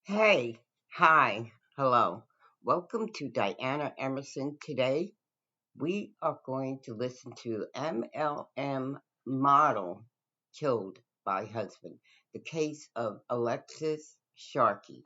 Hey, hi, hello. Welcome to Diana Emerson. Today we are going to listen to MLM Model Killed by Husband, the case of Alexis Sharkey.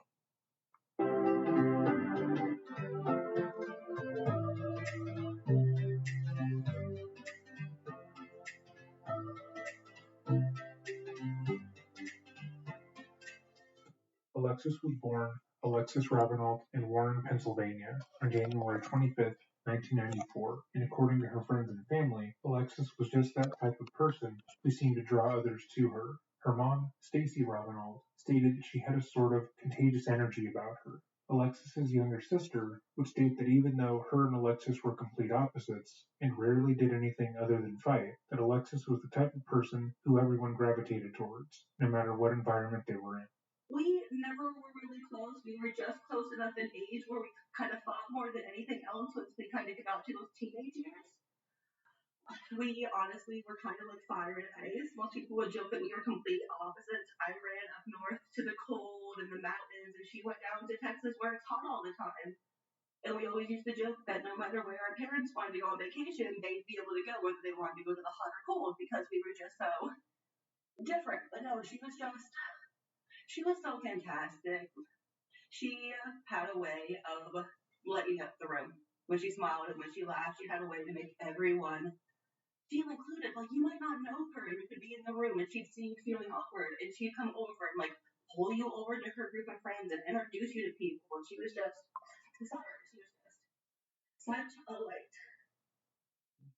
Alexis was born Alexis Rabinoff in Warren, Pennsylvania, on January 25th, 1994, and according to her friends and family, Alexis was just that type of person who seemed to draw others to her. Her mom, Stacy Rabinoff, stated that she had a sort of contagious energy about her. Alexis's younger sister would state that even though her and Alexis were complete opposites and rarely did anything other than fight, that Alexis was the type of person who everyone gravitated towards, no matter what environment they were in. We never were really close. We were just close enough in age where we kind of fought more than anything else once we kind of got to those teenage years. We honestly were kind of like fire and ice. Most people would joke that we were complete opposites. I ran up north to the cold and the mountains, and she went down to Texas where it's hot all the time. And we always used to joke that no matter where our parents wanted to go on vacation, they'd be able to go whether they wanted to go to the hot or cold because we were just so different. But no, she was so fantastic. She had a way of lighting up the room. When she smiled and when she laughed, she had a way to make everyone feel included. Like you might not know her and you could be in the room and she'd see you feeling awkward and she'd come over and like pull you over to her group of friends and introduce you to people. And she was just bizarre. She was just such a light.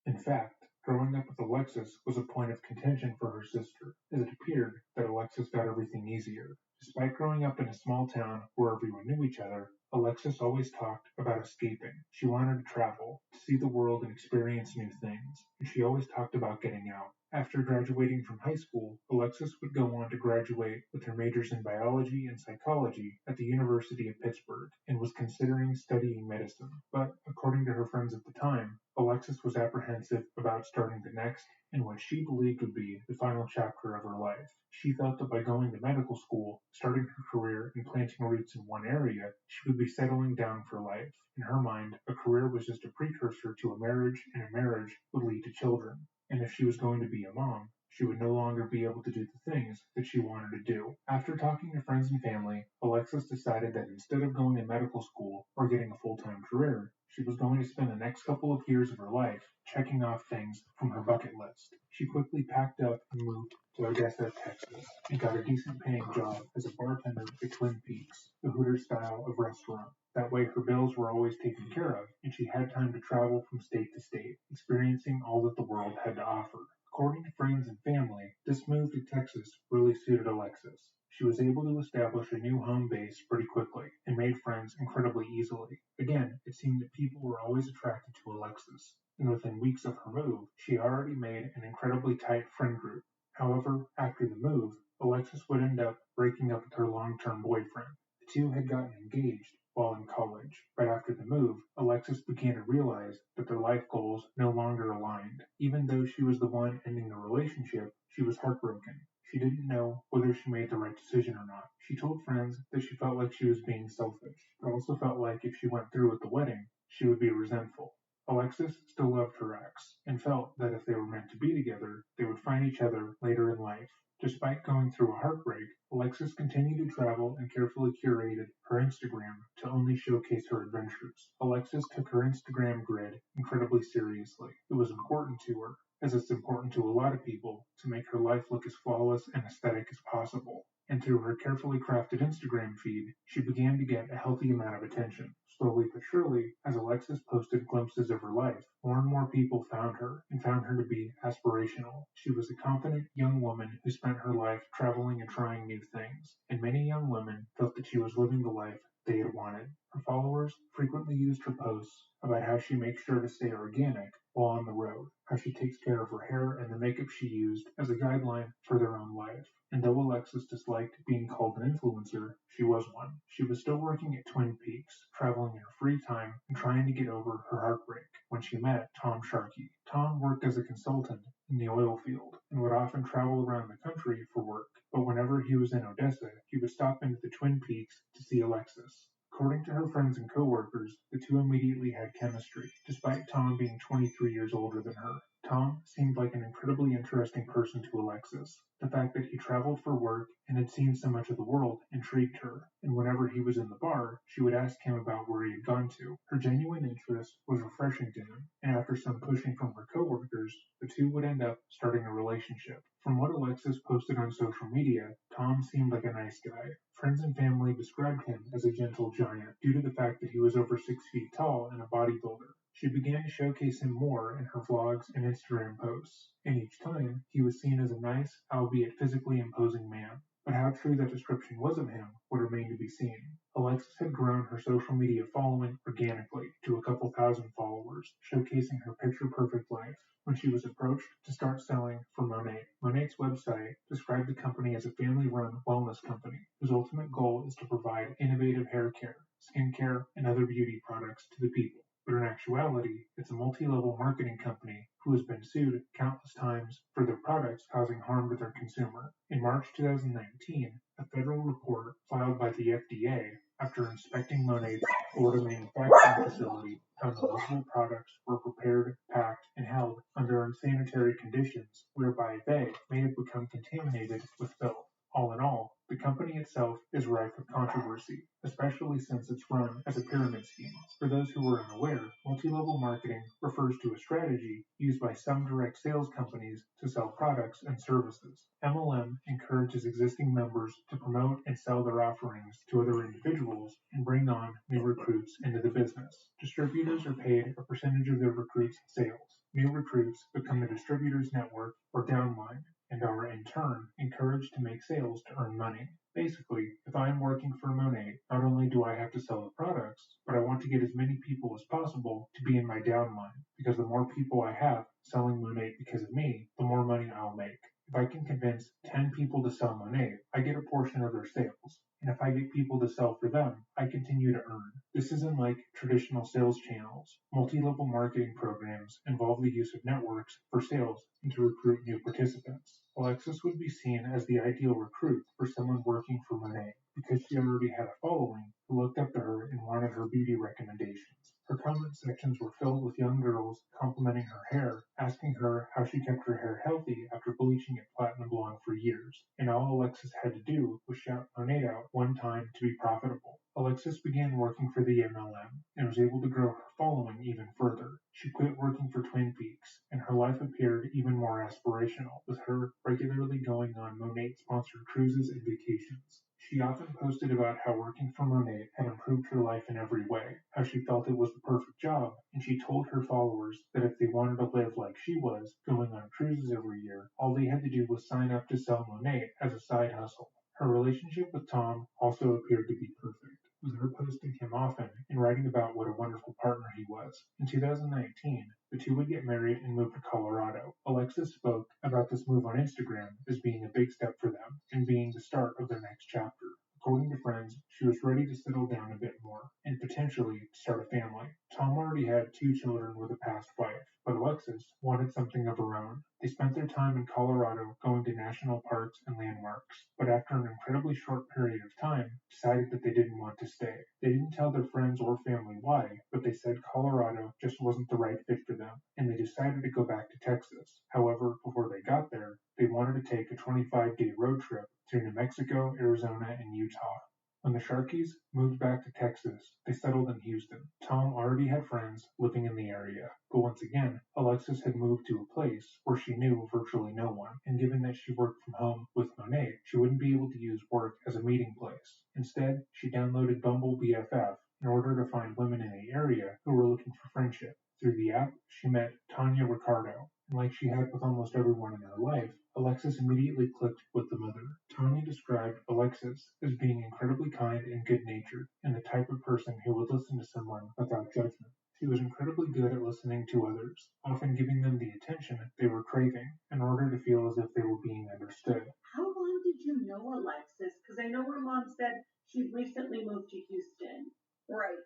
In fact, growing up with Alexis was a point of contention for her sister, as it appeared that Alexis got everything easier. Despite growing up in a small town where everyone knew each other, Alexis always talked about escaping. She wanted to travel, to see the world and experience new things, and she always talked about getting out. After graduating from high school, Alexis would go on to graduate with her majors in biology and psychology at the University of Pittsburgh and was considering studying medicine. But, according to her friends at the time, Alexis was apprehensive about starting the next and what she believed would be the final chapter of her life. She felt that by going to medical school, starting her career, and planting roots in one area, she would be settling down for life. In her mind, a career was just a precursor to a marriage, and a marriage would lead to children. And if she was going to be a mom, she would no longer be able to do the things that she wanted to do. After talking to friends and family, Alexis decided that instead of going to medical school or getting a full-time career, she was going to spend the next couple of years of her life checking off things from her bucket list. She quickly packed up and moved to Odessa, Texas, and got a decent paying job as a bartender at Twin Peaks, the Hooters style of restaurant. That way her bills were always taken care of, and she had time to travel from state to state, experiencing all that the world had to offer. According to friends and family, this move to Texas really suited Alexis. She was able to establish a new home base pretty quickly and made friends incredibly easily. Again, it seemed that people were always attracted to Alexis, and within weeks of her move, she already made an incredibly tight friend group. However, after the move, Alexis would end up breaking up with her long-term boyfriend. The two had gotten engaged while in college, but after the move, Alexis began to realize that their life goals no longer aligned. Even though she was the one ending the relationship, she was heartbroken. She didn't know whether she made the right decision or not. She told friends that she felt like she was being selfish, but also felt like if she went through with the wedding, she would be resentful. Alexis still loved her ex, and felt that if they were meant to be together, they would find each other later in life. Despite going through a heartbreak, Alexis continued to travel and carefully curated her Instagram to only showcase her adventures. Alexis took her Instagram grid incredibly seriously. It was important to her, as it's important to a lot of people, to make her life look as flawless and aesthetic as possible. And through her carefully crafted Instagram feed, she began to get a healthy amount of attention. Slowly but surely, as Alexis posted glimpses of her life, more and more people found her and found her to be aspirational. She was a confident young woman who spent her life traveling and trying new things, and many young women felt that she was living the life they had wanted. Her followers frequently used her posts about how she makes sure to stay organic while on the road, how she takes care of her hair and the makeup she used as a guideline for their own life. And though Alexis disliked being called an influencer, she was one. She was still working at Twin Peaks, traveling in her free time and trying to get over her heartbreak when she met Tom Sharkey. Tom worked as a consultant in the oil field and would often travel around the country for work. But whenever he was in Odessa, he would stop into the Twin Peaks to see Alexis. According to her friends and coworkers, the two immediately had chemistry, despite Tom being 23 years older than her. Tom seemed like an incredibly interesting person to Alexis. The fact that he traveled for work and had seen so much of the world intrigued her, and whenever he was in the bar, she would ask him about where he had gone to. Her genuine interest was refreshing to him, and after some pushing from her coworkers, the two would end up starting a relationship. From what Alexis posted on social media, Tom seemed like a nice guy. Friends and family described him as a gentle giant due to the fact that he was over 6 feet tall and a bodybuilder. She began to showcase him more in her vlogs and Instagram posts, and each time he was seen as a nice, albeit physically imposing man. But how true that description was of him would remain to be seen. Alexis had grown her social media following organically to a couple thousand followers, showcasing her picture-perfect life when she was approached to start selling for Monet. Monet's website described the company as a family-run wellness company whose ultimate goal is to provide innovative hair care, skincare, and other beauty products to the people. But in actuality, it's a multi-level marketing company who has been sued countless times for their products causing harm to their consumer. In March 2019, a federal report filed by the FDA after inspecting Monet's Florida manufacturing facility found that multiple products were prepared, packed, and held under unsanitary conditions whereby they may have become contaminated with filth. All in all, the company itself is rife with controversy, especially since it's run as a pyramid scheme. For those who are unaware, multi-level marketing refers to a strategy used by some direct sales companies to sell products and services. MLM encourages existing members to promote and sell their offerings to other individuals and bring on new recruits into the business. Distributors are paid a percentage of their recruits' sales. New recruits become the distributor's network or downline and are in turn encouraged to make sales to earn money. Basically, if I'm working for Monet, not only do I have to sell the products, but I want to get as many people as possible to be in my downline, because the more people I have selling Monet because of me, the more money I'll make. If I can convince 10 people to sell Monet, I get a portion of their sales. And if I get people to sell for them, I continue to earn. This isn't like traditional sales channels. Multi-level marketing programs involve the use of networks for sales and to recruit new participants. Alexis would be seen as the ideal recruit for someone working for Monet because she already had a following who looked up to her and wanted her beauty recommendations. Her comment sections were filled with young girls complimenting her hair, asking her how she kept her hair healthy after bleaching it platinum blonde for years, and all Alexis had to do was shout Monet out one time to be profitable. Alexis began working for the MLM and was able to grow her following even further. She quit working for Twin Peaks, and her life appeared even more aspirational, with her regularly going on Monet-sponsored cruises and vacations. She often posted about how working for Monet had improved her life in every way, how she felt it was the perfect job, and she told her followers that if they wanted to live like she was, going on cruises every year, all they had to do was sign up to sell Monet as a side hustle. Her relationship with Tom also appeared to be perfect, with her posting him often and writing about what a wonderful partner he was. In 2019, the two would get married and move to Colorado. Alexis spoke about this move on Instagram as being a big step for them and being the start of their next chapter. According to friends, she was ready to settle down a bit more and potentially start a family. Tom already had 2 children with a past wife, but Alexis wanted something of her own. They spent their time in Colorado going to national parks and landmarks, but after an incredibly short period of time, decided that they didn't want to stay. They didn't tell their friends or family why, but they said Colorado just wasn't the right fit for them, and they decided to go back to Texas. However, before they got there, they wanted to take a 25-day road trip through New Mexico, Arizona, and Utah. When the Sharkeys moved back to Texas, they settled in Houston. Tom already had friends living in the area, but once again, Alexis had moved to a place where she knew virtually no one, and given that she worked from home with Monet, she wouldn't be able to use work as a meeting place. Instead, she downloaded Bumble BFF in order to find women in the area who were looking for friendship. Through the app, she met Tanya Ricardo, and like she had with almost everyone in her life, Alexis immediately clicked with the mother. Tanya described Alexis as being incredibly kind and good-natured, and the type of person who would listen to someone without judgment. She was incredibly good at listening to others, often giving them the attention they were craving in order to feel as if they were being understood. How long did you know Alexis? Because I know her mom said she recently moved to Houston. Right.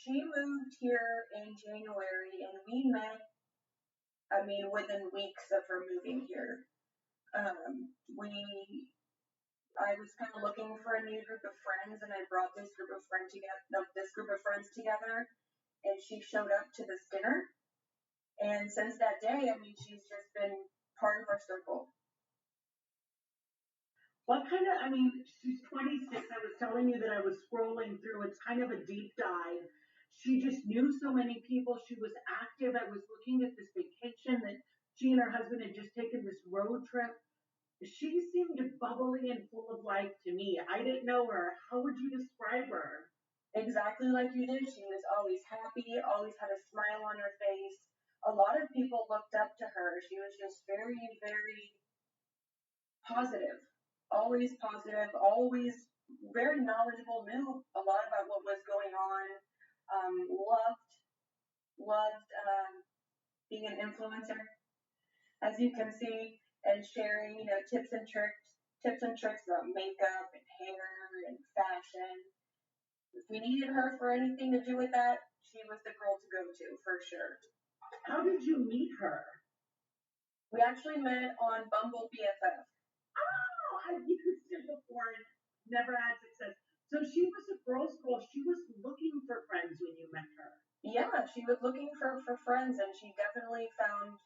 She moved here in January and we met I mean, within weeks of her moving here. I was kind of looking for a new group of friends, and I brought this group of friends together, and she showed up to this dinner. And since that day, I mean, she's just been part of our circle. She's 26. I was telling you that I was scrolling through. It's kind of a deep dive. She just knew so many people. She was active. I was looking at this vacation that she and her husband had just taken, this road trip. She seemed bubbly and full of life to me. I didn't know her. How would you describe her? Exactly like you did. She was always happy, always had a smile on her face. A lot of people looked up to her. She was just very, very positive. Always positive, always very knowledgeable, knew a lot about what was going on. Loved being an influencer, as you can see, and sharing, tips and tricks about makeup and hair and fashion. If we needed her for anything to do with that, she was the girl to go to for sure. How did you meet her? We actually met on Bumble BFF. Oh, I've used it before and never had success. So she was a girl's girl. She was looking for friends when you met her. Yeah, she was looking for friends, and she definitely found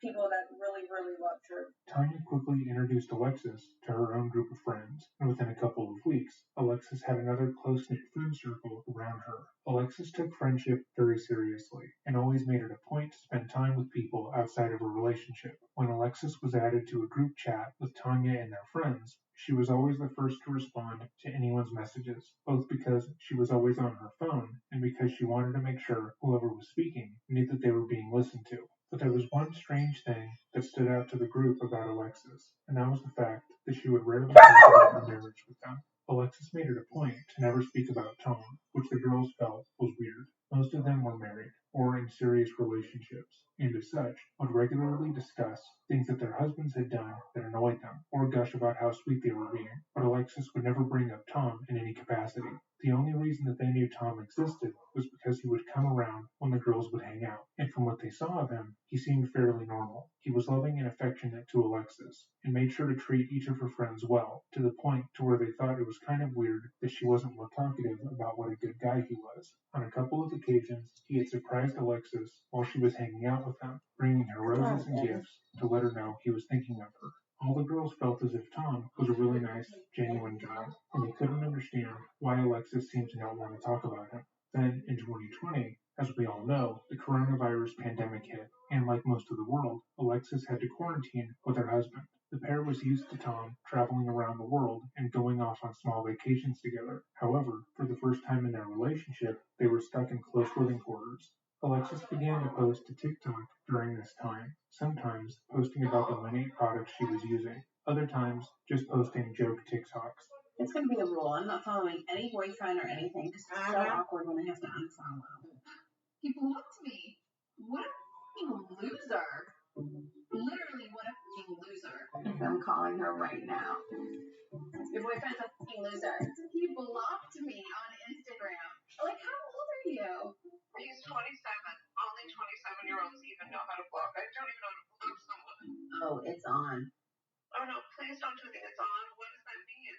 people that really, really loved her. Tanya quickly introduced Alexis to her own group of friends, and within a couple of weeks, Alexis had another close-knit friend circle around her. Alexis took friendship very seriously, and always made it a point to spend time with people outside of a relationship. When Alexis was added to a group chat with Tanya and their friends, she was always the first to respond to anyone's messages, both because she was always on her phone and because she wanted to make sure whoever was speaking knew that they were being listened to. But there was one strange thing that stood out to the group about Alexis, and that was the fact that she would rarely talk about her marriage with them. Alexis made it a point to never speak about Tom, which the girls felt was weird. Most of them were married or in serious relationships, and as such, would regularly discuss things that their husbands had done that annoyed them, or gush about how sweet they were being. But Alexis would never bring up Tom in any capacity. The only reason that they knew Tom existed was because he would come around when the girls would hang out, and from what they saw of him, he seemed fairly normal. He was loving and affectionate to Alexis, and made sure to treat each of her friends well, to the point to where they thought it was kind of weird that she wasn't more talkative about what a good guy he was. On a couple of occasions, he had surprised Alexis while she was hanging out with them, bringing her roses and gifts to let her know he was thinking of her. All the girls felt as if Tom was a really nice, genuine guy, and they couldn't understand why Alexis seemed to not want to talk about him. Then, in 2020, as we all know, the coronavirus pandemic hit, and like most of the world, Alexis had to quarantine with her husband. The pair was used to Tom traveling around the world and going off on small vacations together. However, for the first time in their relationship, they were stuck in close living quarters. Alexis began to post to TikTok during this time, sometimes posting about the Monat products she was using, other times just posting joke TikToks. It's going to be a rule. I'm not following any boyfriend or anything because it's so awkward when I have to unfollow. He blocked me. What a fucking loser. Literally, what a fucking loser. I'm calling her right now. Your boyfriend's a fucking loser. He blocked me on Instagram. Like, how old are you? He's 27. Only 27-year-olds even know how to block. I don't even know how to block someone. Oh, it's on. Oh no, please don't tell me it's on. What does that mean?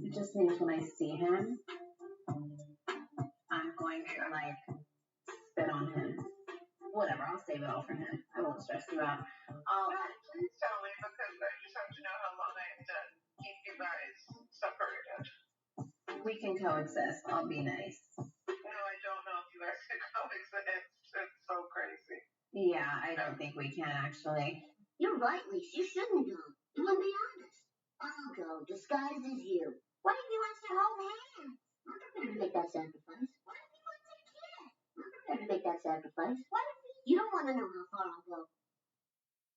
It just means when I see him, I'm going to, spit on him. Whatever, I'll save it all for him. I won't stress you out. Please tell me, because I just have to know how long I have to keep you guys separated. We can coexist. I'll be nice. No, I don't know if you guys can coexist. It's so crazy. Yeah, I don't think we can, actually. You're right, Lisa. You shouldn't go. You want to be honest. I'll go, disguised as you. What if he wants to hold hands? I'm prepared to make that sacrifice. What if he wants a kid? I'm prepared to make that sacrifice. What if you don't want to know how far I'll go?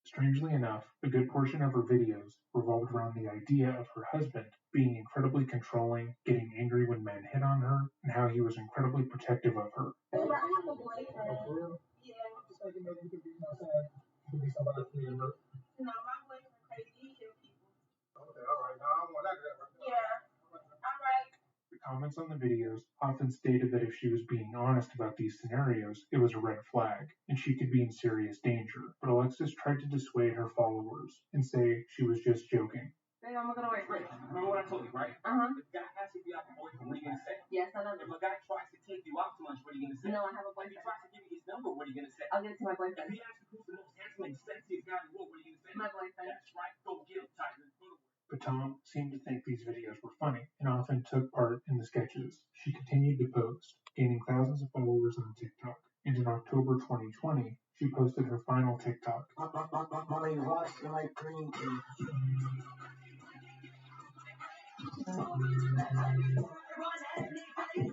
Strangely enough, a good portion of her videos revolved around the idea of her husband being incredibly controlling, getting angry when men hit on her, and how he was incredibly protective of her. I have a boyfriend. Yeah. Just like maybe you could be outside. You could be somebody else. No, my boyfriend crazy. He kill people. Okay, all right. Now I don't want that right now. Yeah. All right. The Comments on the videos often stated that if she was being honest about these scenarios, it was a red flag, and she could be in serious danger. But Alexis tried to dissuade her followers and say she was just joking. Babe, I'm gonna work. Great. Remember what I told you, right? Uh-huh. If a guy asks you out for boyfriend, what are you gonna say? Yes, I love If it. a guy tries to take you out too much, what are you gonna say? No, I have a If he boyfriend. tries to give you his number, what are you gonna say? I'll give it to my If boyfriend. he asks you who's the most handsome and sexiest guy in the world, what are you gonna say? My boyfriend. That's right. Go get him, Tiger. Go to work. But Tom seemed to think these videos were funny and often took part in the sketches. She continued to post, gaining thousands of followers on TikTok. And in October 2020, she posted her final TikTok. Mommy, wash my green tea.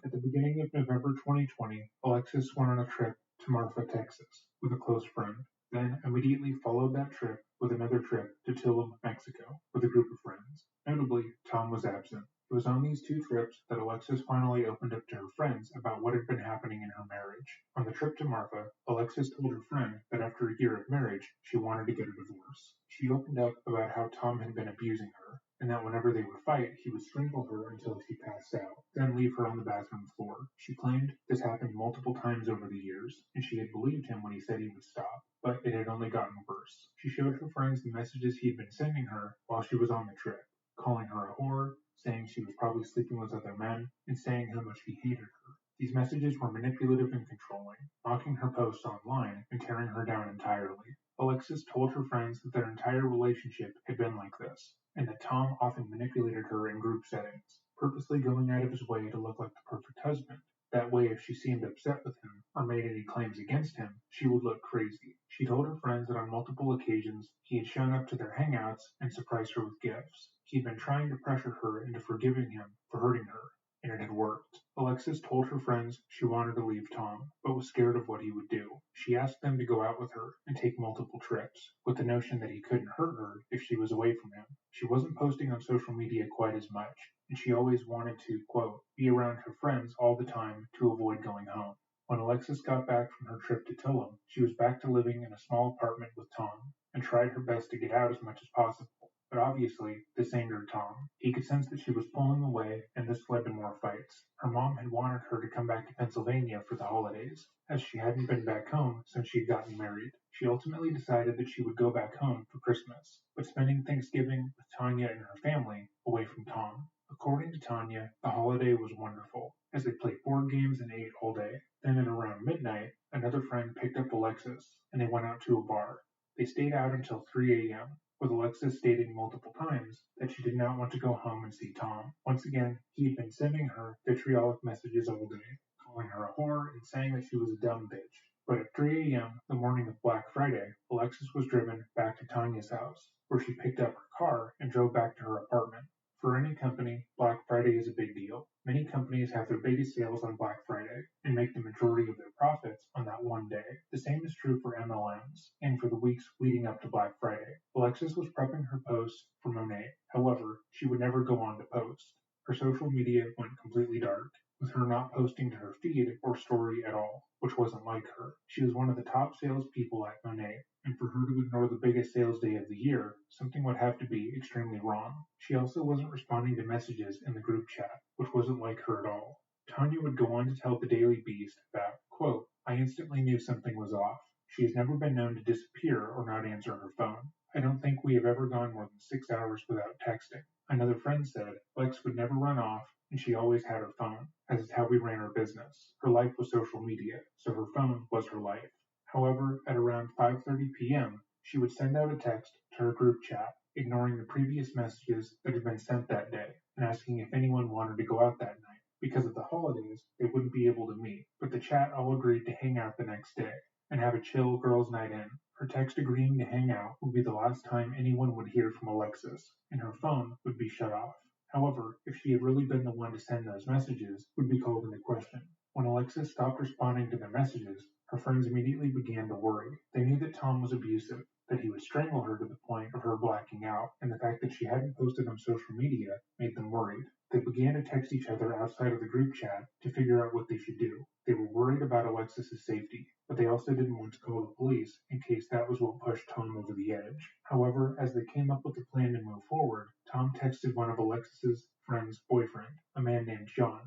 At the beginning of November 2020, Alexis went on a trip to Marfa, Texas, with a close friend. Then immediately followed that trip with another trip to Tulum, Mexico, with a group of friends. Notably, Tom was absent. It was on these two trips that Alexis finally opened up to her friends about what had been happening in her marriage. On the trip to Marfa, Alexis told her friend that after a year of marriage, she wanted to get a divorce. She opened up about how Tom had been abusing her, and that whenever they would fight, he would strangle her until she passed out, then leave her on the bathroom floor. She claimed this happened multiple times over the years, and she had believed him when he said he would stop, but it had only gotten worse. She showed her friends the messages he had been sending her while she was on the trip, calling her a whore, saying she was probably sleeping with other men, and saying how much he hated her. These messages were manipulative and controlling, mocking her posts online and tearing her down entirely. Alexis told her friends that their entire relationship had been like this, and that Tom often manipulated her in group settings, purposely going out of his way to look like the perfect husband. That way, if she seemed upset with him or made any claims against him, she would look crazy. She told her friends that on multiple occasions he had shown up to their hangouts and surprised her with gifts. He had been trying to pressure her into forgiving him for hurting her, and it had worked. Alexis told her friends she wanted to leave Tom, but was scared of what he would do. She asked them to go out with her and take multiple trips, with the notion that he couldn't hurt her if she was away from him. She wasn't posting on social media quite as much, and she always wanted to, quote, be around her friends all the time to avoid going home. When Alexis got back from her trip to Tulum, she was back to living in a small apartment with Tom, and tried her best to get out as much as possible. But obviously, this angered Tom. He could sense that she was pulling away, and this led to more fights. Her mom had wanted her to come back to Pennsylvania for the holidays, as she hadn't been back home since she'd gotten married. She ultimately decided that she would go back home for Christmas, but spending Thanksgiving with Tanya and her family away from Tom. According to Tanya, the holiday was wonderful, as they played board games and ate all day. Then at around midnight, another friend picked up Alexis, and they went out to a bar. They stayed out until 3 a.m., with Alexis stating multiple times that she did not want to go home and see Tom. Once again, he had been sending her vitriolic messages all day, calling her a whore and saying that she was a dumb bitch. But at 3 a.m., the morning of Black Friday, Alexis was driven back to Tanya's house, where she picked up her car and drove back to her apartment. For any company, Black Friday is a big deal. Many companies have their biggest sales on Black Friday and make the majority of their profits on that one day. The same is true for MLMs and for the weeks leading up to Black Friday. Alexis was prepping her posts for Monet. However, she would never go on to post. Her social media went completely dark, with her not posting to her feed or story at all, which wasn't like her. She was one of the top salespeople at Monet, and for her to ignore the biggest sales day of the year, something would have to be extremely wrong. She also wasn't responding to messages in the group chat, which wasn't like her at all. Tanya would go on to tell the Daily Beast that, quote, I instantly knew something was off. She has never been known to disappear or not answer her phone. I don't think we have ever gone more than 6 hours without texting. Another friend said Lex would never run off, and she always had her phone, as is how we ran our business. Her life was social media, so her phone was her life. However, at around 5:30 p.m., she would send out a text to her group chat, ignoring the previous messages that had been sent that day, and asking if anyone wanted to go out that night. Because of the holidays, they wouldn't be able to meet, but the chat all agreed to hang out the next day and have a chill girls' night in. Her text agreeing to hang out would be the last time anyone would hear from Alexis, and her phone would be shut off. However, if she had really been the one to send those messages, would be called into question. When Alexis stopped responding to their messages, her friends immediately began to worry. They knew that Tom was abusive, that he would strangle her to the point of her blacking out, and the fact that she hadn't posted on social media made them worried. They began to text each other outside of the group chat to figure out what they should do. They were worried about Alexis's safety, but they also didn't want to call the police in case that was what pushed Tom over the edge. However, as they came up with a plan to move forward, Tom texted one of Alexis's friend's boyfriend, a man named John,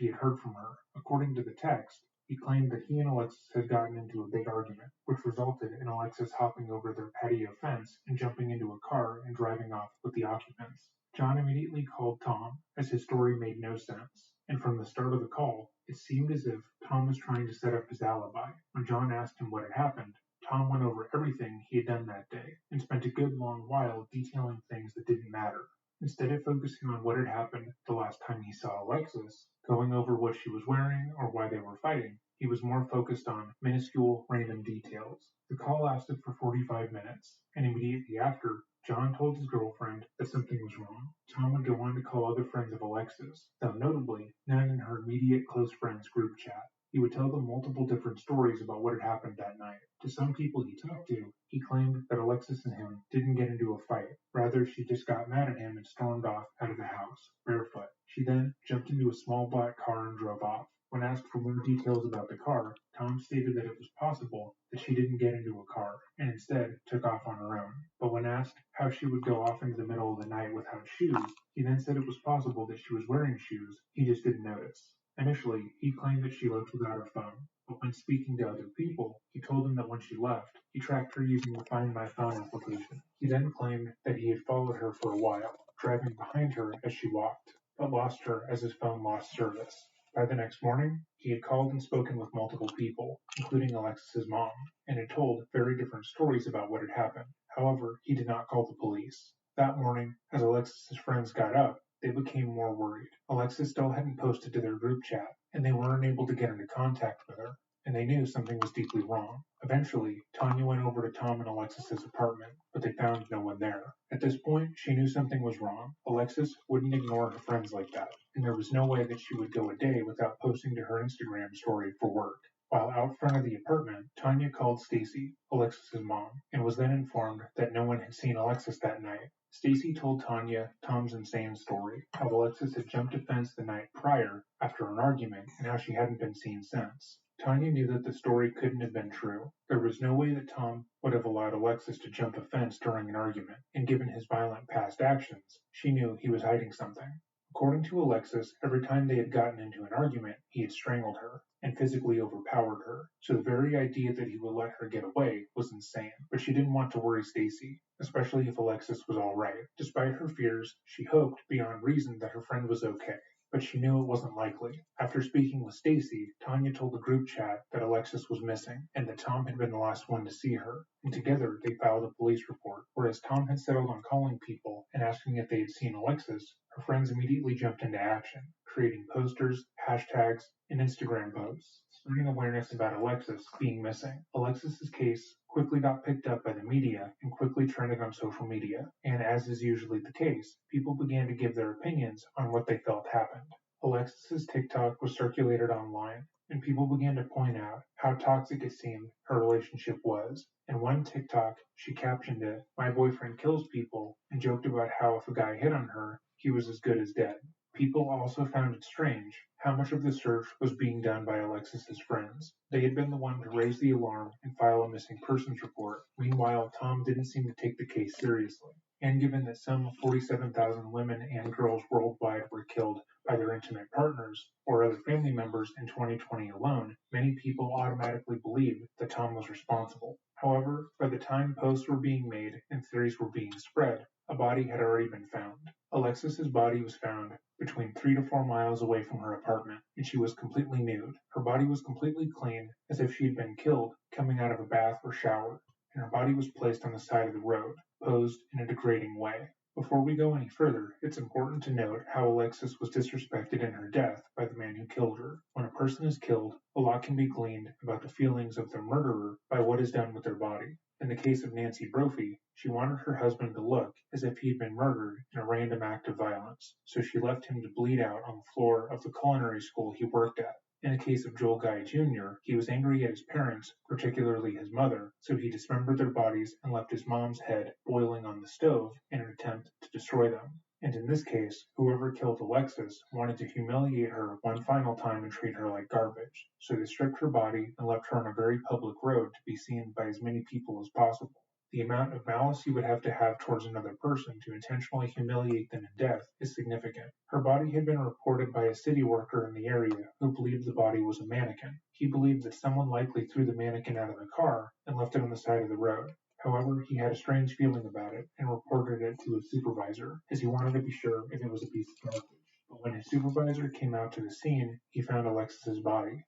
he had heard from her. According to the text, he claimed that he and Alexis had gotten into a big argument, which resulted in Alexis hopping over their patio fence and jumping into a car and driving off with the occupants. John immediately called Tom, as his story made no sense, and from the start of the call, it seemed as if Tom was trying to set up his alibi. When John asked him what had happened, Tom went over everything he had done that day and spent a good long while detailing things that didn't matter. Instead of focusing on what had happened the last time he saw Alexis, going over what she was wearing or why they were fighting, he was more focused on minuscule, random details. The call lasted for 45 minutes, and immediately after, John told his girlfriend that something was wrong. Tom would go on to call other friends of Alexis, though notably none in her immediate close friends group chat. He would tell them multiple different stories about what had happened that night. To some people he talked to, he claimed that Alexis and him didn't get into a fight. Rather, she just got mad at him and stormed off out of the house, barefoot. She then jumped into a small black car and drove off. When asked for more details about the car, Tom stated that it was possible that she didn't get into a car and instead took off on her own. But when asked how she would go off into the middle of the night without shoes, he then said it was possible that she was wearing shoes, he just didn't notice. Initially, he claimed that she left without her phone, but when speaking to other people, he told them that when she left, he tracked her using the Find My Phone application. He then claimed that he had followed her for a while, driving behind her as she walked, but lost her as his phone lost service. By the next morning, he had called and spoken with multiple people, including Alexis's mom, and had told very different stories about what had happened. However, he did not call the police. That morning, as Alexis's friends got up, they became more worried. Alexis still hadn't posted to their group chat, and they weren't able to get into contact with her, and they knew something was deeply wrong. Eventually, Tanya went over to Tom and Alexis's apartment, but they found no one there. At this point, she knew something was wrong. Alexis wouldn't ignore her friends like that, and there was no way that she would go a day without posting to her Instagram story for work. While out front of the apartment, Tanya called Stacy, Alexis's mom, and was then informed that no one had seen Alexis that night. Stacy told Tanya Tom's insane story, how Alexis had jumped a fence the night prior after an argument and how she hadn't been seen since. Tanya knew that the story couldn't have been true. There was no way that Tom would have allowed Alexis to jump a fence during an argument, and given his violent past actions, she knew he was hiding something. According to Alexis, every time they had gotten into an argument, he had strangled her and physically overpowered her, so the very idea that he would let her get away was insane. But she didn't want to worry Stacy, especially if Alexis was alright. Despite her fears, she hoped beyond reason that her friend was okay, but she knew it wasn't likely. After speaking with Stacy, Tanya told the group chat that Alexis was missing and that Tom had been the last one to see her, and together they filed a police report. Whereas Tom had settled on calling people and asking if they had seen Alexis, her friends immediately jumped into action, creating posters, hashtags, and Instagram posts, spreading awareness about Alexis being missing. Alexis's case quickly got picked up by the media and quickly trended on social media, and as is usually the case, people began to give their opinions on what they felt happened. Alexis's TikTok was circulated online, and people began to point out how toxic it seemed her relationship was. In one TikTok, she captioned it, "My boyfriend kills people," and joked about how if a guy hit on her, he was as good as dead. People also found it strange how much of the search was being done by Alexis's friends. They had been the one to raise the alarm and file a missing persons report. Meanwhile, Tom didn't seem to take the case seriously. And given that some 47,000 women and girls worldwide were killed by their intimate partners or other family members in 2020 alone, many people automatically believed that Tom was responsible. However, by the time posts were being made and theories were being spread, a body had already been found. Alexis's body was found between 3 to 4 miles away from her apartment, and she was completely nude. Her body was completely clean, as if she had been killed coming out of a bath or shower, and her body was placed on the side of the road, posed in a degrading way. Before we go any further, it's important to note how Alexis was disrespected in her death by the man who killed her. When a person is killed, a lot can be gleaned about the feelings of their murderer by what is done with their body. In the case of Nancy Brophy, she wanted her husband to look as if he had been murdered in a random act of violence, so she left him to bleed out on the floor of the culinary school he worked at. In the case of Joel Guy Jr., he was angry at his parents, particularly his mother, so he dismembered their bodies and left his mom's head boiling on the stove in an attempt to destroy them. And in this case, whoever killed Alexis wanted to humiliate her one final time and treat her like garbage, so they stripped her body and left her on a very public road to be seen by as many people as possible. The amount of malice you would have to have towards another person to intentionally humiliate them in death is significant. Her body had been reported by a city worker in the area who believed the body was a mannequin. He believed that someone likely threw the mannequin out of the car and left it on the side of the road. However, he had a strange feeling about it and reported it to his supervisor, as he wanted to be sure if it was a piece of garbage. But when his supervisor came out to the scene, he found Alexis's body.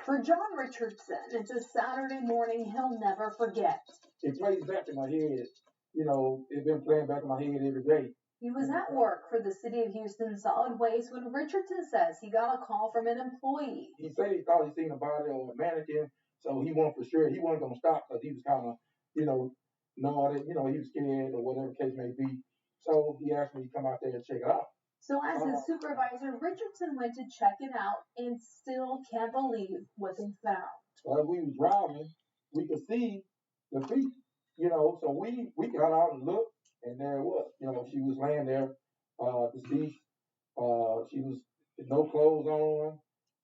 For John Richardson, it's a Saturday morning he'll never forget. It plays back in my head. You know, it's been playing back in my head every day. He was at work for the City of Houston Solid Waste when Richardson says he got a call from an employee. He said he thought he seen a body on a mannequin, so he wasn't for sure. He wasn't going to stop because he was kind of, nodded, he was scared or whatever case may be. So he asked me to come out there and check it out. So as his supervisor, Richardson went to check it out and still can't believe what they found. As we was driving, we could see the feet, so we got out and looked, and there it was. She was laying there, deceased. She was with no clothes on,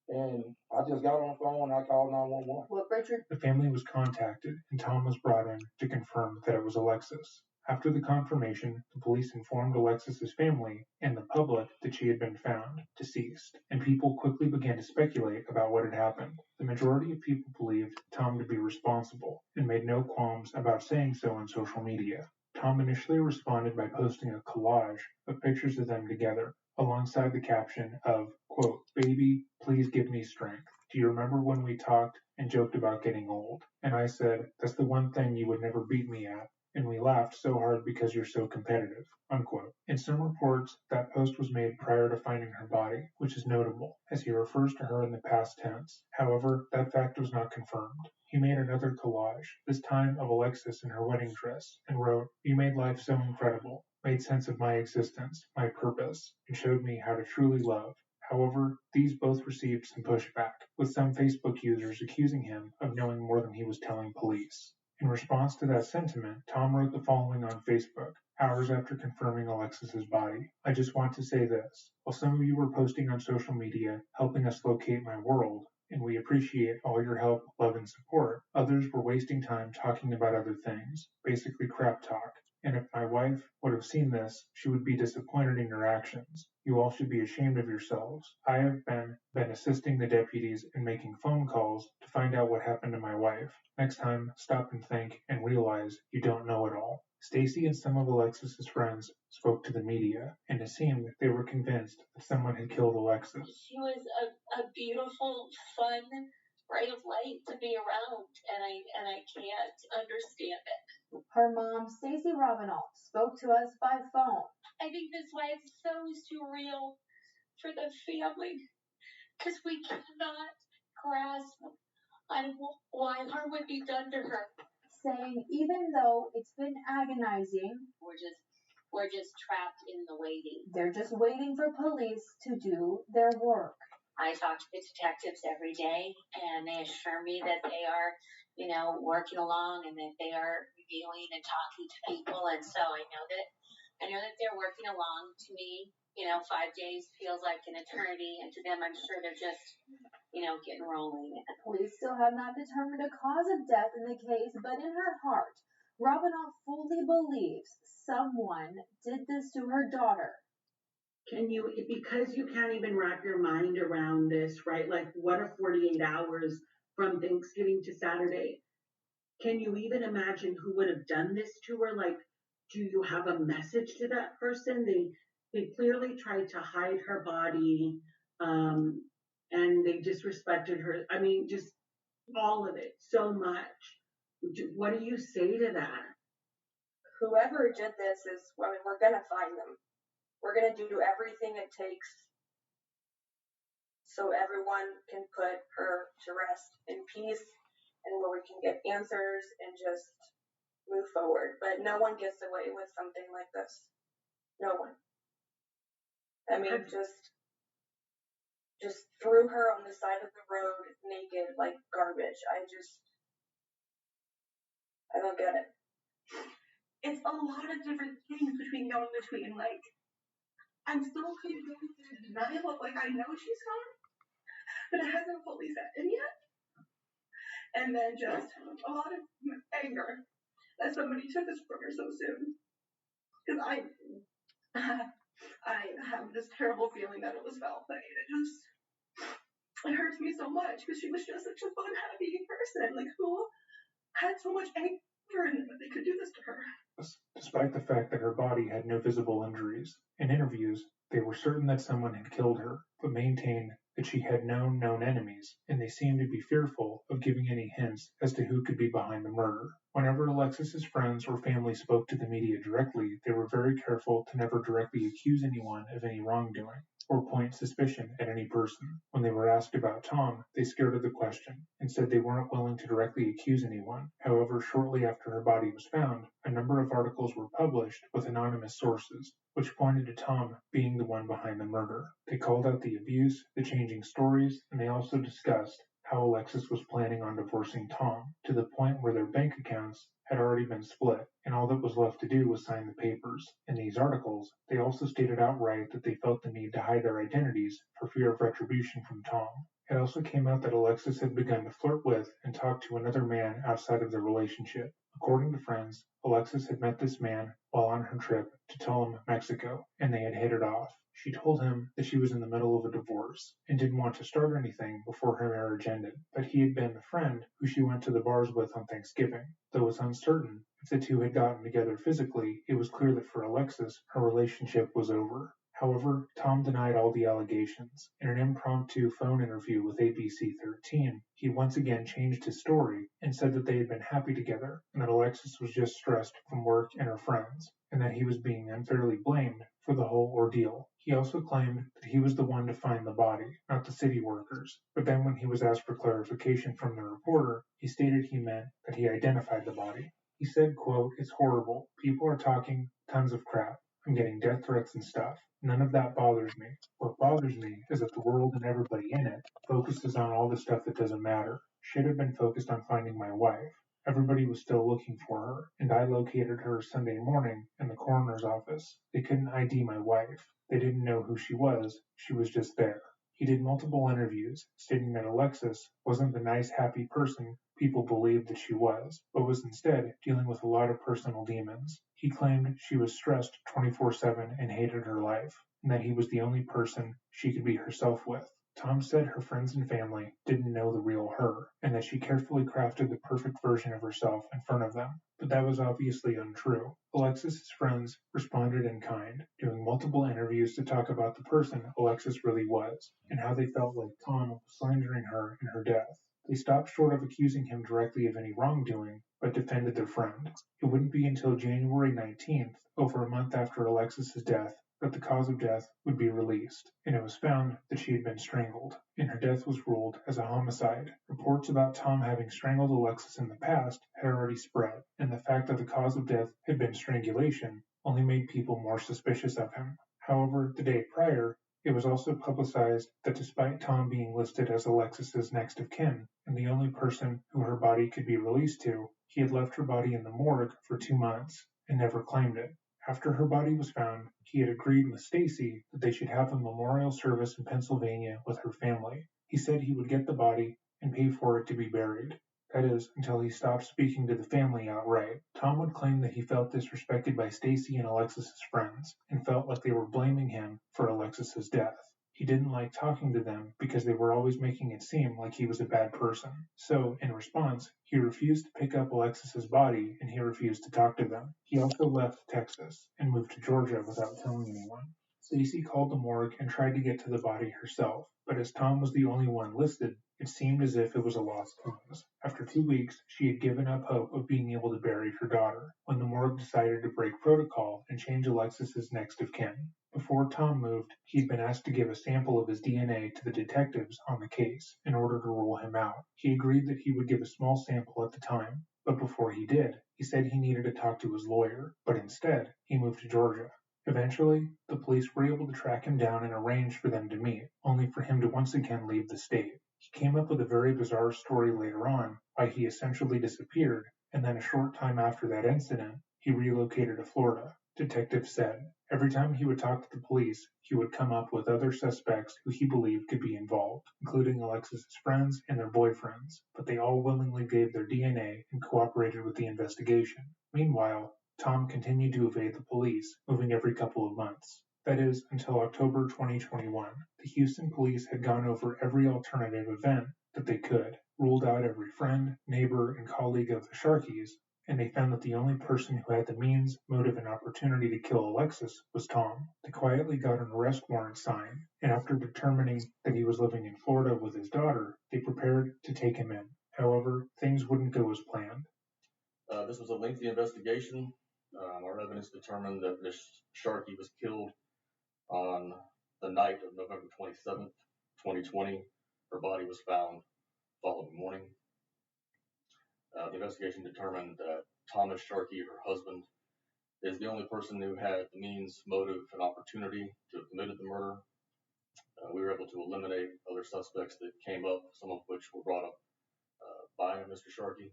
and I just got on the phone and I called 911. Well, Richard. The family was contacted, and Tom was brought in to confirm that it was Alexis. After the confirmation, the police informed Alexis's family and the public that she had been found deceased, and people quickly began to speculate about what had happened. The majority of people believed Tom to be responsible and made no qualms about saying so on social media. Tom initially responded by posting a collage of pictures of them together, alongside the caption of, quote, "Baby, please give me strength. Do you remember when we talked and joked about getting old? And I said, that's the one thing you would never beat me at. And we laughed so hard because you're so competitive," unquote. In some reports, that post was made prior to finding her body, which is notable, as he refers to her in the past tense. However, that fact was not confirmed. He made another collage, this time of Alexis in her wedding dress, and wrote, "You made life so incredible, made sense of my existence, my purpose, and showed me how to truly love." However, these both received some pushback, with some Facebook users accusing him of knowing more than he was telling police. In response to that sentiment, Tom wrote the following on Facebook, hours after confirming Alexis's body. "I just want to say this. While some of you were posting on social media, helping us locate my world, and we appreciate all your help, love, and support, others were wasting time talking about other things, basically crap talk. And if my wife would have seen this, she would be disappointed in your actions. You all should be ashamed of yourselves. I have been assisting the deputies and making phone calls to find out what happened to my wife. Next time, stop and think and realize you don't know it all." Stacy and some of Alexis's friends spoke to the media, and it seemed they were convinced that someone had killed Alexis. She was a beautiful, fun ray of light to be around, and I can't understand it. Her mom, Stacy Robinall, spoke to us by phone. I think this life is so surreal for the family because we cannot grasp on why harm would be done to her. Saying even though it's been agonizing, we're just trapped in the waiting. They're just waiting for police to do their work. I talk to the detectives every day, and they assure me that they are, working along and that they are reviewing and talking to people. And so I know that they're working along. To me, 5 days feels like an eternity, and to them, I'm sure they're just, getting rolling. Police still have not determined a cause of death in the case, but in her heart, Robinall fully believes someone did this to her daughter. Can you, because you can't even wrap your mind around this, right? Like, what are 48 hours from Thanksgiving to Saturday? Can you even imagine who would have done this to her? Like, do you have a message to that person? They clearly tried to hide her body, and they disrespected her. I mean, just all of it so much. What do you say to that? Whoever did this we're going to find them. We're going to do everything it takes so everyone can put her to rest in peace and where we can get answers and just move forward. But no one gets away with something like this. No one. I mean, just threw her on the side of the road naked like garbage. I don't get it. It's a lot of different things between like, I'm still kind of going through the denial of like, I know she's gone, but it hasn't fully set in yet. And then just a lot of anger that somebody took this from her so soon. Because I have this terrible feeling that it was foul play. It hurts me so much because she was just such a fun, happy person. Like, who had so much anger in them that they could do this to her? Despite the fact that her body had no visible injuries. In interviews, they were certain that someone had killed her, but maintained that she had no known enemies, and they seemed to be fearful of giving any hints as to who could be behind the murder. Whenever Alexis's friends or family spoke to the media directly, they were very careful to never directly accuse anyone of any wrongdoing or point suspicion at any person. When they were asked about Tom, they scared of the question and said they weren't willing to directly accuse anyone. However, shortly after her body was found, a number of articles were published with anonymous sources, which pointed to Tom being the one behind the murder. They called out the abuse, the changing stories, and they also discussed how Alexis was planning on divorcing Tom, to the point where their bank accounts had already been split, and all that was left to do was sign the papers. In these articles, they also stated outright that they felt the need to hide their identities for fear of retribution from Tom. It also came out that Alexis had begun to flirt with and talk to another man outside of their relationship. According to friends, Alexis had met this man while on her trip to Tulum, Mexico, and they had hit it off. She told him that she was in the middle of a divorce and didn't want to start anything before her marriage ended, but he had been the friend who she went to the bars with on Thanksgiving. Though it's uncertain if the two had gotten together physically, it was clear that for Alexis, her relationship was over. However, Tom denied all the allegations. In an impromptu phone interview with ABC 13, he once again changed his story and said that they had been happy together and that Alexis was just stressed from work and her friends, and that he was being unfairly blamed for the whole ordeal. He also claimed that he was the one to find the body, not the city workers. But then when he was asked for clarification from the reporter, he stated he meant that he identified the body. He said, quote, "It's horrible. People are talking tons of crap. I'm getting death threats and stuff. None of that bothers me. What bothers me is that the world and everybody in it focuses on all the stuff that doesn't matter. Should have been focused on finding my wife. Everybody was still looking for her, and I located her Sunday morning in the coroner's office. They couldn't ID my wife. They didn't know who she was just there." He did multiple interviews, stating that Alexis wasn't the nice, happy person people believed that she was, but was instead dealing with a lot of personal demons. He claimed she was stressed 24/7 and hated her life, and that he was the only person she could be herself with. Tom said her friends and family didn't know the real her, and that she carefully crafted the perfect version of herself in front of them. But that was obviously untrue. Alexis's friends responded in kind, doing multiple interviews to talk about the person Alexis really was, and how they felt like Tom was slandering her in her death. They stopped short of accusing him directly of any wrongdoing, but defended their friend. It wouldn't be until January 19th, over a month after Alexis's death, that the cause of death would be released, and it was found that she had been strangled, and her death was ruled as a homicide. Reports about Tom having strangled Alexis in the past had already spread, and the fact that the cause of death had been strangulation only made people more suspicious of him. However, the day prior, it was also publicized that despite Tom being listed as Alexis's next of kin, and the only person who her body could be released to, he had left her body in the morgue for 2 months and never claimed it. After her body was found, he had agreed with Stacy that they should have a memorial service in Pennsylvania with her family. He said he would get the body and pay for it to be buried. That is, until he stopped speaking to the family outright. Tom would claim that he felt disrespected by Stacy and Alexis's friends, and felt like they were blaming him for Alexis's death. He didn't like talking to them because they were always making it seem like he was a bad person. So, in response, he refused to pick up Alexis's body and he refused to talk to them. He also left Texas and moved to Georgia without telling anyone. Stacy called the morgue and tried to get to the body herself, but as Tom was the only one listed, it seemed as if it was a lost cause. After 2 weeks, she had given up hope of being able to bury her daughter, when the morgue decided to break protocol and change Alexis's next of kin. Before Tom moved, he'd been asked to give a sample of his DNA to the detectives on the case in order to rule him out. He agreed that he would give a small sample at the time, but before he did, he said he needed to talk to his lawyer, but instead, he moved to Georgia. Eventually, the police were able to track him down and arrange for them to meet, only for him to once again leave the state. He came up with a very bizarre story later on why he essentially disappeared, and then a short time after that incident, he relocated to Florida. Detectives said. Every time he would talk to the police, he would come up with other suspects who he believed could be involved, including Alexis's friends and their boyfriends, but they all willingly gave their DNA and cooperated with the investigation. Meanwhile, Tom continued to evade the police, moving every couple of months. That is, until October 2021. The Houston police had gone over every alternative event that they could, ruled out every friend, neighbor, and colleague of the Sharkeys, and they found that the only person who had the means, motive, and opportunity to kill Alexis was Tom. They quietly got an arrest warrant signed, and after determining that he was living in Florida with his daughter, they prepared to take him in. However, things wouldn't go as planned. This was a lengthy investigation. Our evidence determined that Ms. Sharkey was killed on the night of November 27th, 2020. Her body was found the following morning. The investigation determined that Thomas Sharkey, her husband, is the only person who had the means, motive, and opportunity to have committed the murder. We were able to eliminate other suspects that came up, some of which were brought up by Mr. Sharkey.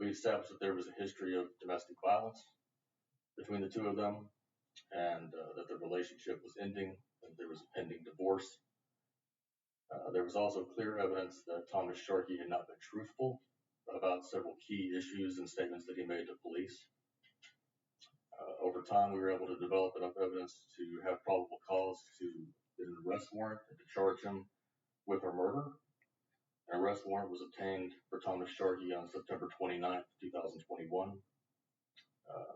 We established that there was a history of domestic violence between the two of them, and that the relationship was ending, and there was a pending divorce. There was also clear evidence that Thomas Sharkey had not been truthful about several key issues and statements that he made to police. Over time, we were able to develop enough evidence to have probable cause to get an arrest warrant and to charge him with her murder. An arrest warrant was obtained for Thomas Sharkey on September 29th, 2021.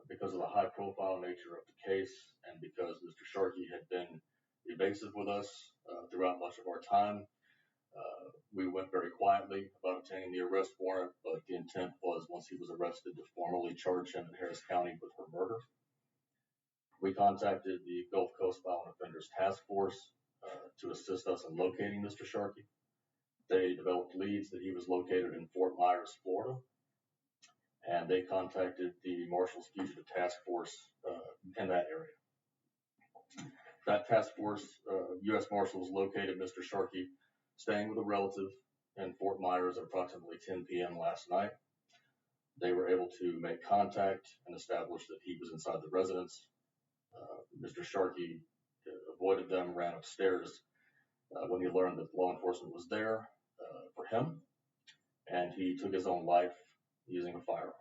Because of the high-profile nature of the case and because Mr. Sharkey had been evasive with us throughout much of our time, we went very quietly about obtaining the arrest warrant, but the intent was, once he was arrested, to formally charge him in Harris County with her murder. We contacted the Gulf Coast Violent Offenders Task Force to assist us in locating Mr. Sharkey. They developed leads that he was located in Fort Myers, Florida, and they contacted the Marshals Fugitive Task Force in that area. That task force, U.S. Marshals, located Mr. Sharkey staying with a relative in Fort Myers at approximately 10 p.m. last night. They were able to make contact and establish that he was inside the residence. Mr. Sharkey avoided them, ran upstairs when he learned that law enforcement was there for him, and he took his own life using a firearm.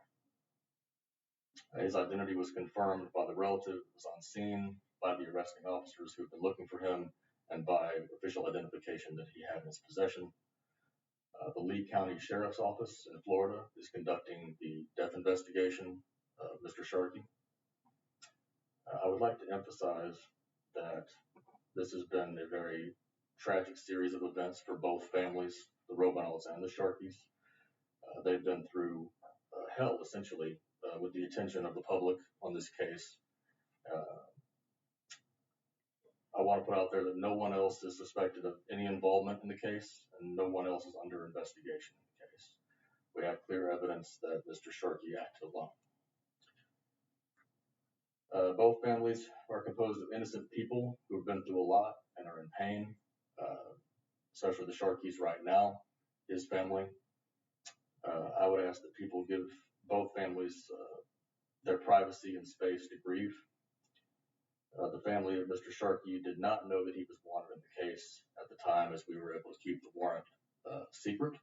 His identity was confirmed by the relative who was on scene, by the arresting officers who had been looking for him, and by official identification that he had in his possession. The Lee County Sheriff's Office in Florida is conducting the death investigation of Mr. Sharkey. I would like to emphasize that this has been a very tragic series of events for both families, the Robanals and the Sharkeys. They've been through hell, essentially, with the attention of the public on this case. I want to put out there that no one else is suspected of any involvement in the case, and no one else is under investigation in the case. We have clear evidence that Mr. Sharkey acted alone. Both families are composed of innocent people who have been through a lot and are in pain, especially the Sharkeys right now, his family. I would ask that people give both families their privacy and space to grieve. The family of Mr. Sharkey did not know that he was wanted in the case at the time, as we were able to keep the warrant secret.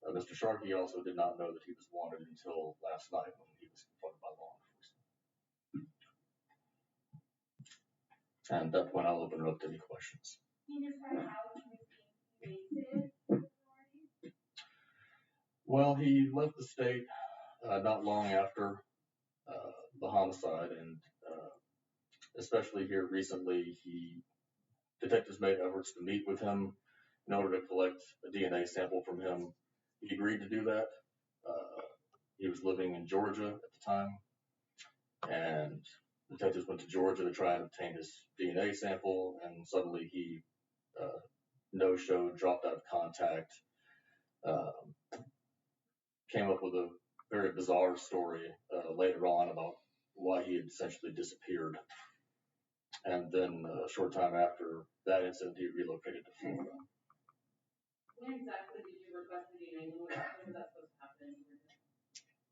Mr. Sharkey also did not know that he was wanted until last night when he was confronted by law enforcement. And at that point, I'll open it up to any questions. Can you describe how he was being evasive with authorities? Well, he left the state not long after the homicide, and especially here recently, detectives made efforts to meet with him in order to collect a DNA sample from him. He agreed to do that. He was living in Georgia at the time, and detectives went to Georgia to try and obtain his DNA sample, and suddenly he no-showed, dropped out of contact, came up with a very bizarre story later on about why he had essentially disappeared. And then a short time after that incident, he relocated to Florida. When exactly did you request the DNA? When was that supposed to happen?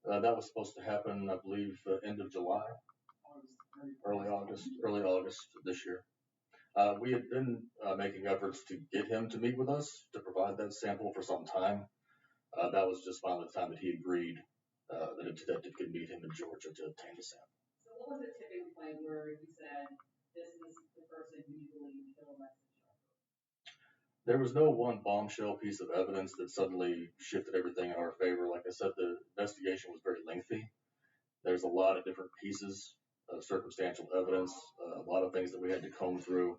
That was supposed to happen, I believe, end of July, early August this year. We had been making efforts to get him to meet with us to provide that sample for some time. That was just finally the time that he agreed that a detective could meet him in Georgia to obtain the sample. So what was the tipping point where you said this is the person who you believe killed Alexis Sharkey? There was no one bombshell piece of evidence that suddenly shifted everything in our favor. Like I said, the investigation was very lengthy. There's a lot of different pieces of circumstantial evidence, a lot of things that we had to comb through.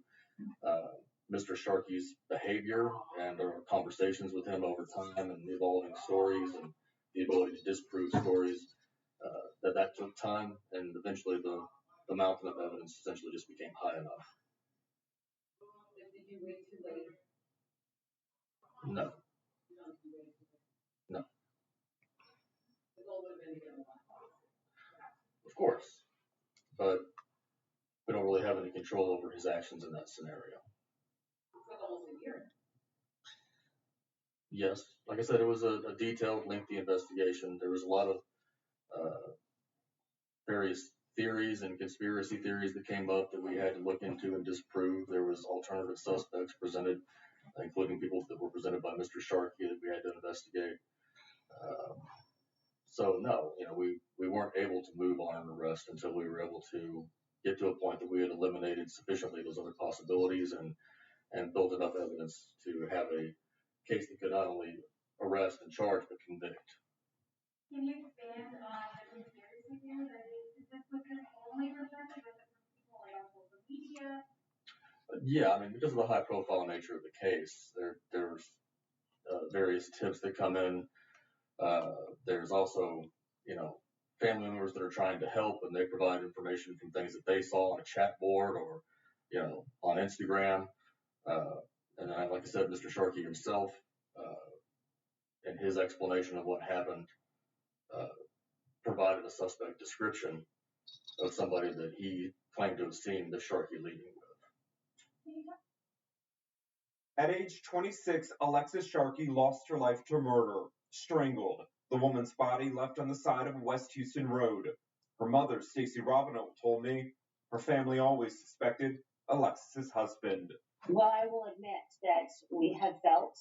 Mr. Sharkey's behavior and our conversations with him over time and the evolving stories and the ability to disprove stories, that took time, and eventually the mountain of evidence essentially just became high enough. Did you wait too late? No. No. The goal would have been to get him on. Of course. But we don't really have any control over his actions in that scenario. It took almost a year. Yes. Like I said, it was a detailed, lengthy investigation. There was a lot of various theories and conspiracy theories that came up that we had to look into and disprove. There was alternative suspects presented, including people that were presented by Mr. Sharkey that we had to investigate. So no, we weren't able to move on an arrest until we were able to get to a point that we had eliminated sufficiently those other possibilities and built enough evidence to have a case that could not only arrest and charge but convict. Can you expand on the conspiracy theories? Is this was only presented with people like on social media? Yeah, I mean, because of the high-profile nature of the case, there's various tips that come in. There's also, family members that are trying to help, and they provide information from things that they saw on a chat board or, on Instagram. And then, like I said, Mr. Sharkey himself, and his explanation of what happened, provided a suspect description of somebody that he claimed to have seen the Sharkey leaving with. At age 26, Alexis Sharkey lost her life to murder, strangled. The woman's body left on the side of West Houston Road. Her mother, Stacy Robino, told me her family always suspected Alexis's husband. Well, I will admit that we have felt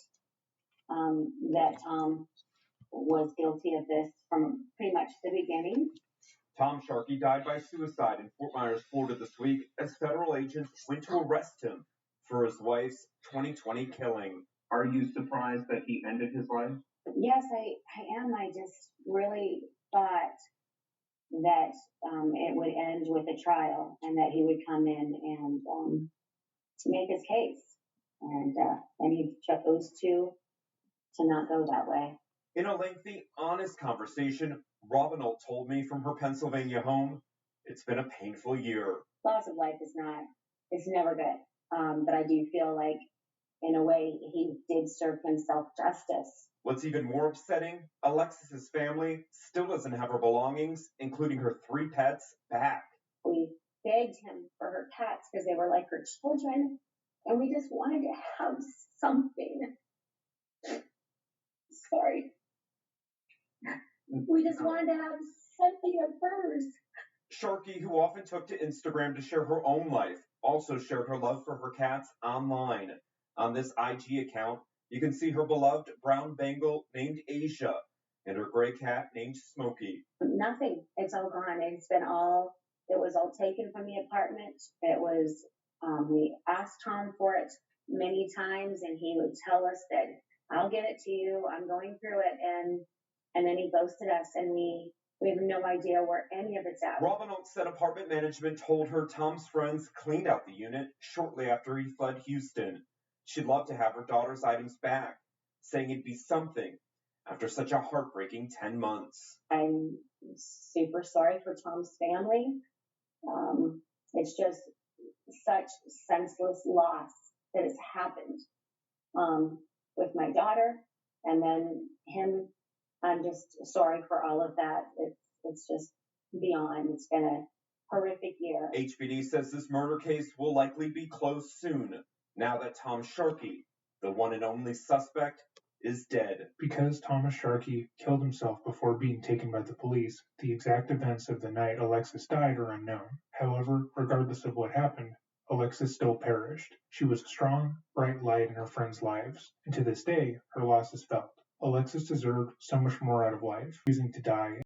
that Tom was guilty of this from pretty much the beginning. Tom Sharkey died by suicide in Fort Myers, Florida this week as federal agents went to arrest him for his wife's 2020 killing. Are you surprised that he ended his life? Yes, I am. I just really thought that it would end with a trial and that he would come in and make his case. And he chose to not go that way. In a lengthy, honest conversation, Robinald told me from her Pennsylvania home, it's been a painful year. Loss of life it's never good. But I do feel like, in a way, he did serve himself justice. What's even more upsetting, Alexis's family still doesn't have her belongings, including her 3 pets, back. We begged him for her cats because they were like her children, and we just wanted to have something. Sorry. We just wanted to have something of hers. Sharkey, who often took to Instagram to share her own life, also shared her love for her cats online. On this IG account, you can see her beloved brown Bengal named Asia and her gray cat named Smokey. Nothing. It's all gone. It was all taken from the apartment. It was, we asked Tom for it many times, and he would tell us that, I'll give it to you, I'm going through it, and then he ghosted us, and we have no idea where any of it's at. Robinald said apartment management told her Tom's friends cleaned out the unit shortly after he fled Houston. She'd love to have her daughter's items back, saying it'd be something after such a heartbreaking 10 months. I'm super sorry for Tom's family. It's just such senseless loss that has happened with my daughter, and then him. I'm just sorry for all of that. It's just beyond. It's been a horrific year. HPD says this murder case will likely be closed soon, now that Tom Sharkey, the one and only suspect, is dead. Because Thomas Sharkey killed himself before being taken by the police, the exact events of the night Alexis died are unknown. However, regardless of what happened, Alexis still perished. She was a strong, bright light in her friends' lives, and to this day, her loss is felt. Alexis deserved so much more out of life, choosing to die